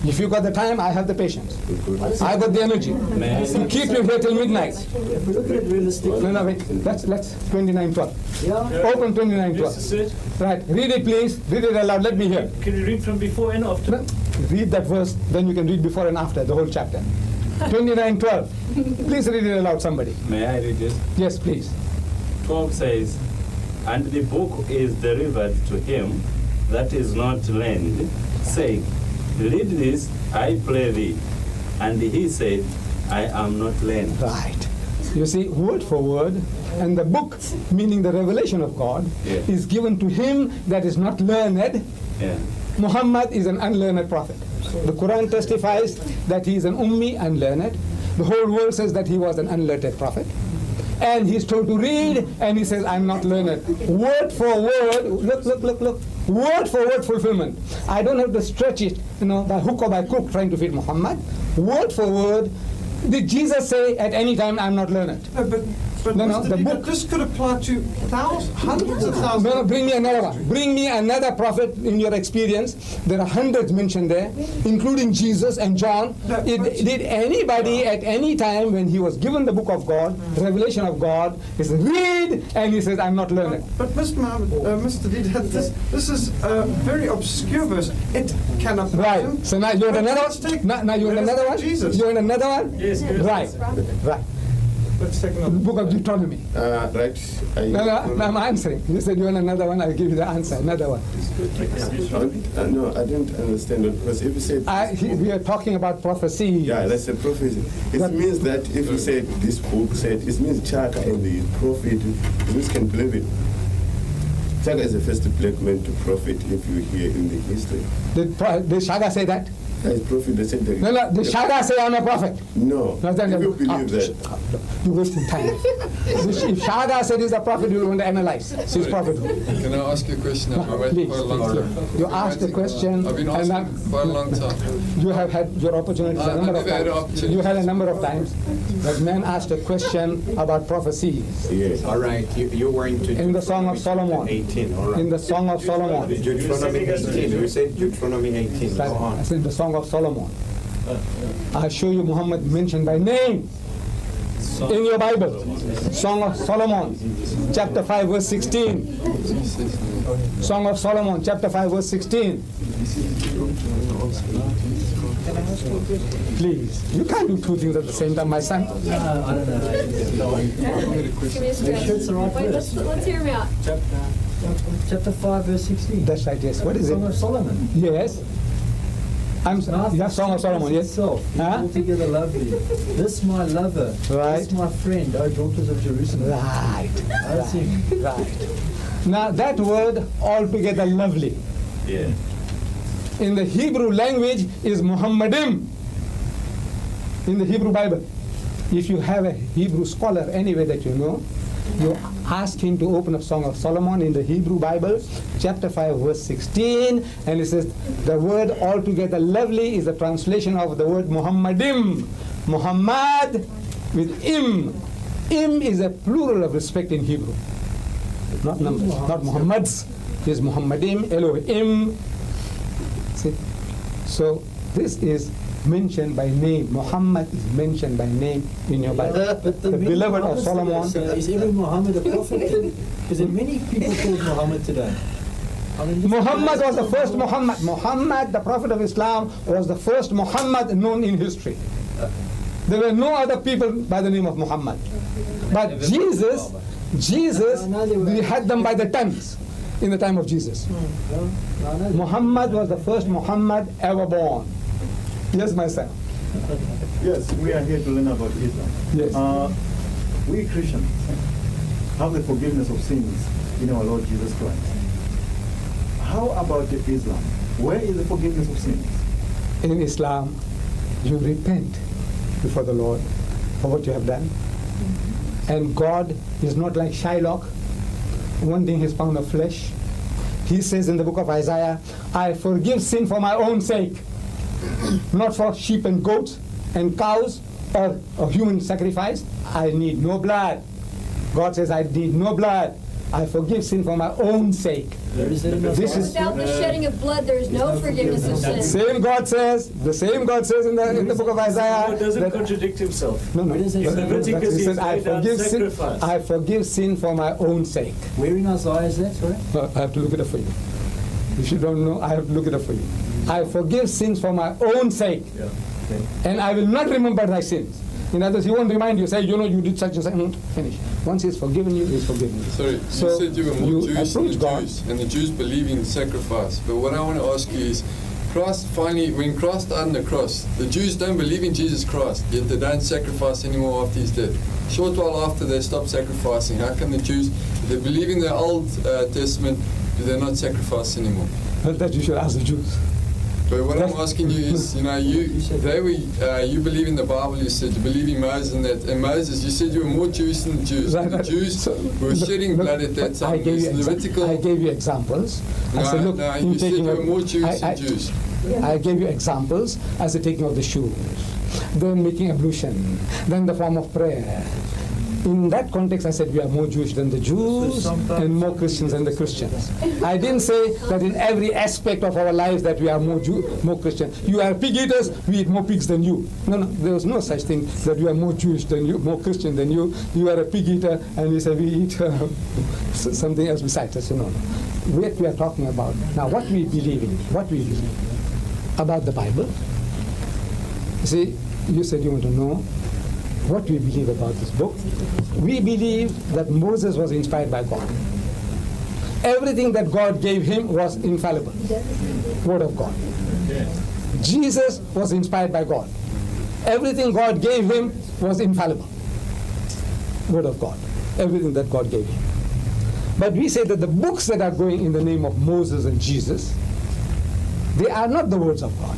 If you got the time, I have the patience. I got the energy to keep you here till midnight. If we look at it realistically. No, wait. Let's 29:12. Yeah. Open 29:12. Right. Read it, please. Read it aloud. Let me hear. Can you read from before and after? No, read that verse, then you can read before and after the whole chapter. 29:12. Please read it aloud, somebody. May I read it? Yes, please. 12 says, "And the book is delivered to him that is not learned, saying, Read this, I pray thee. And he said, I am not learned." Right. You see, word for word, and the book, meaning the revelation of God, is given to him that is not learned. Yeah. Muhammad is an unlearned prophet. The Quran testifies that he is an ummi, unlearned. The whole world says that he was an unlearned prophet. And he's told to read, and he says, I'm not learned. Word for word, look. Word for word fulfillment. I don't have to stretch it, by hook or by crook trying to fit Muhammad. Word for word. Did Jesus say at any time, I'm not learned? But the book. This could apply to hundreds of thousands. No, bring me another one. Bring me another prophet in your experience. There are hundreds mentioned there, including Jesus and John. Did anybody at any time when he was given the book of God, revelation of God, he says, read, and he says, I'm not learned. But Mr. Deedat, this is a very obscure verse. It can apply. Right. So now you're in another one? Now you're in another one? Jesus. You're in another one? Yes. Right. Let's take The another. book of Deuteronomy. Right. No, I'm answering. You said you want another one, I'll give you the answer. Another one. No, I don't understand it, because if you say We are talking about prophecy. yeah, that's a prophecy. It means that if you say this book said, it means Chaka and the prophet, this can believe it. Chaka is the first black man to prophet, if you hear in the history. Did Shaga say that? As prophet, they said that. No, did Shaga say I'm a prophet? No. No, then If you believe that. You're wasting time. If Shaga said he's a prophet, you want to analyze his prophethood. Can I ask you a question? I've been waiting Please. for a long time. You asked the question. I've been and asking for a long time. You have had your opportunities a I've number of never had an times. opportunity. You had a number of times. But man asked a question about prophecies. Yes. All right, you were into In the Song of Solomon. 18, all right. In the Song of Solomon. Deuteronomy 18, you said Deuteronomy 18, go I on. said the Song of Solomon. I'll show you Muhammad mentioned by name in your Bible. Song of Solomon, chapter 5, verse 16. Song of Solomon, chapter 5, verse 16. Please, you can't do two things at the same time, my son. I don't know. Wait, let's hear me out. Chapter 5, verse 16. That's right, yes. What is Song it? of Solomon. Yes. You have Song of Solomon, yes? Itself, Huh? altogether lovely. This my lover, Right. this my friend, O daughters of Jerusalem. Right. I see. Right. Now that word altogether lovely Yeah. in the Hebrew language is Muhammadim in the Hebrew Bible. If you have a Hebrew scholar anyway that you know, you ask him to open up Song of Solomon in the Hebrew Bible, chapter 5, verse 16, and it says the word altogether lovely is a translation of the word Muhammadim. Muhammad with im. Im is a plural of respect in Hebrew. Not numbers, not Muhammads. It's Muhammadim, Elohim. See? So this is mentioned by name. Muhammad is mentioned by name in your Bible. But The beloved of Solomon. Is every Muhammad a prophet? Because there are many people called Muhammad today. I mean, Muhammad was the first Muhammad. Muhammad, the Prophet of Islam, was the first Muhammad known in history. There were no other people by the name of Muhammad. But Jesus, we had them by the tons in the time of Jesus. Muhammad was the first Muhammad ever born. Yes, my son. Yes, we are here to learn about Islam. Yes. We Christians have the forgiveness of sins in our Lord Jesus Christ. How about Islam? Where is the forgiveness of sins? In Islam, you repent before the Lord for what you have done. And God is not like Shylock, wanting his pound of flesh. He says in the book of Isaiah, I forgive sin for my own sake, not for sheep and goats and cows or human sacrifice. I need no blood. God says, I need no blood. I forgive sin for my own sake. Where is that in This Isaiah? is Without the shedding of blood, there is no forgiveness of sin. same God says. The same God says in the book of Isaiah. God doesn't that- contradict himself. No, no. Where does it say that? He He said, I laid down forgive sin. sacrifice. I forgive sin for my own sake. Where in Isaiah is that, sorry? I have to look it up for you. If you don't know, I have to look it up for you. I forgive sins for my own sake, Yeah. Okay. and I will not remember thy sins. In other words, he won't remind you, say, you did such and such. Finish. Once he's forgiven you, he's forgiven you. Sorry, So you said you were more you Jewish than the approach God. Jews, and the Jews believe in sacrifice. But what I want to ask you is, Christ finally, when Christ died on the cross, the Jews don't believe in Jesus Christ, yet they don't sacrifice anymore after he's dead. Short while after they stop sacrificing, how come the Jews, if they believe in the Old Testament, do they not sacrifice anymore? That you should ask the Jews. But what I'm asking you is, you believe in the Bible, you said you believe in Moses and that, and Moses, you said you were more Jewish than the Jews. Right, The right. Jews So, were look, shedding look, blood at that but time. I gave you It's Levitical. I gave you examples. I said, look, no, in you said taking you were of- more Jewish I- than Jews. I gave you examples as the taking of the shoes, then making ablution, then the form of prayer. In that context, I said we are more Jewish than the Jews and more Christians than the Christians. I didn't say that in every aspect of our lives that we are more Christian. You are pig eaters, we eat more pigs than you. No, there was no such thing that we are more Jewish than you, more Christian than you. You are a pig eater, and we say we eat something else besides us. No. What we are talking about now, what we believe in, about the Bible. See, you said you want to know what we believe about this book. We believe that Moses was inspired by God. Everything that God gave him was infallible. Word of God. Jesus was inspired by God. Everything God gave him was infallible. Word of God. Everything that God gave him. But we say that the books that are going in the name of Moses and Jesus, they are not the words of God.